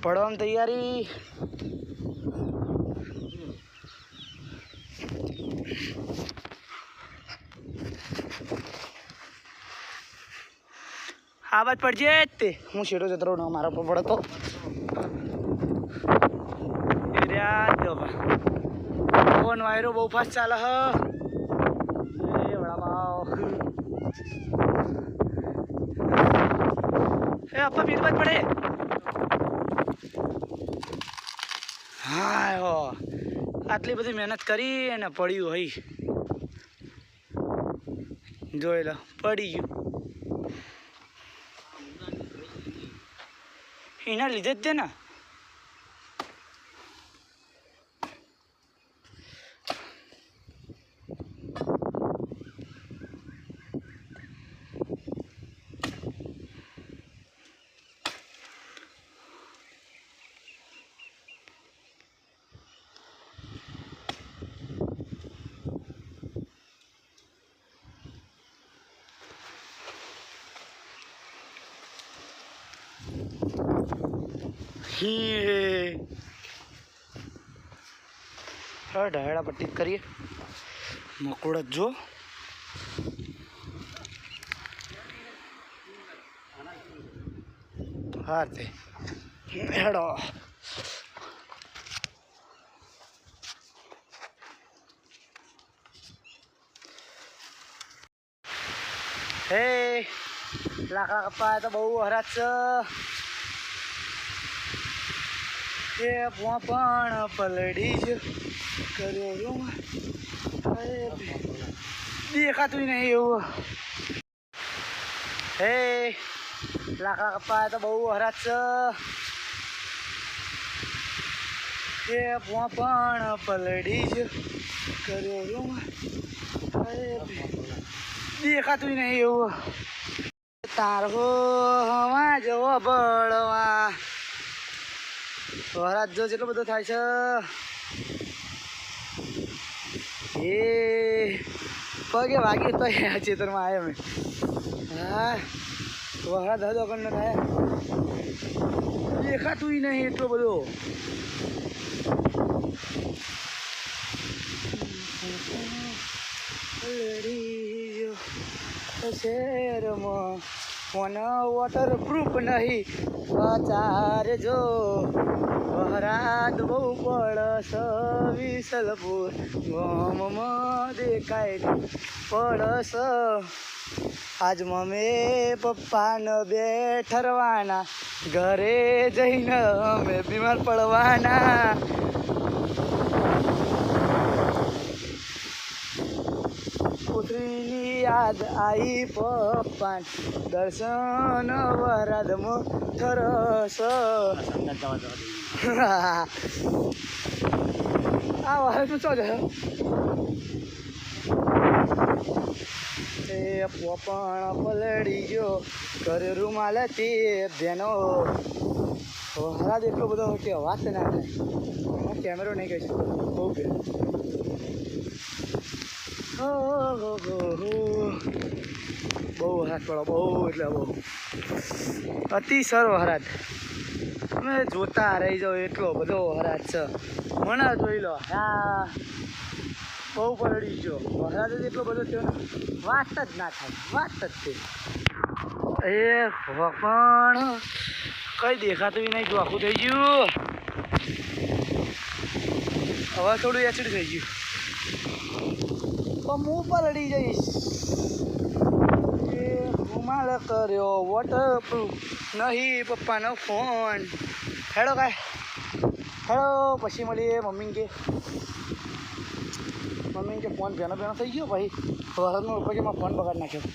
પડવાની તૈયારી. આ વાત પડજે તે હું શેડો જતો રહું મારા પર પડે તો પવન વાયરો બહુ ફાસ્ટ ચાલે હ. એ વડાપાવ એ અપ્પા બીર બાદ પડે. હા હો આટલી બધી મહેનત કરી અને પડ્યું હોય જોઈ લો પડી ગયું એના લીધે જ છે ને. ઢાળા પટ્ટી કરીએ મકોડા જો હા તે હેડો. હે લાકડા કપ્પા તો બહુ હરાજ છે. એ પણ પલડી જ કર્યો રૂમ દેખાતું નહીં એવું. હે લાકડા કપ્પા તો બહુ હરાજ છે. એ પણ પલડી જ કર્યો રૂમ દેખાતું નહીં એવું. તારો હવા જવો બળવા વરાજ જો જેટલો બધો થાય છે. એ પગે વાગી તો ચેતરમાં આવ્યો મેં. હા વરાજ હજો પણ ન થાય દેખાતું નહીં એટલો બધો. શહેરમાં ફોન વોટરપ્રૂફ નહીં અચાર જો વરાદ બહુ પડસ વિસલપુર ગોમમાં દેખાય પડસ. આજ મમ્મી પપ્પાને બે ઠરવાના ઘરે જઈને અમે બીમાર પડવાના. પુત્રીની યાદ આવી પપ્પા દર્શન વરાદમાં થરસ. આ વરાદમાં શું છે એ પોપણ પલડી ગયો ઘરે રૂમાલ તે બેનો. વરાદ એટલો બધો કે વાત ના થાય હું કેમેરો નહીં કહીશ બહુ કે બહુ વરાદ પડો બહુ એટલે બહુ અતિસર વરાદ. તમે જોતા રહી જાઓ એટલો બધો વરાદ છે. મને જોઈ લો હા બહુ પલળી ગયો વરાદ જ એટલો બધો થયો ને વાત જ ના થાય વાત જ છે. એ પણ કઈ દેખાતું નહીં જો આખું થઈ ગયું. હવે થોડું એચડી થઈ ગયું તો હું પલળી જઈશ. એ રૂમાલ કર્યો વોટરપ્રૂફ નહીં પપ્પાનો ફોન. હેડો કાંઈ હેડો પછી મળીએ. મમ્મી કે ફોન ભેનો થઈ ગયો ભાઈ વરસાદમાં ઉપર કે ફોન બગાડ નાખ્યો.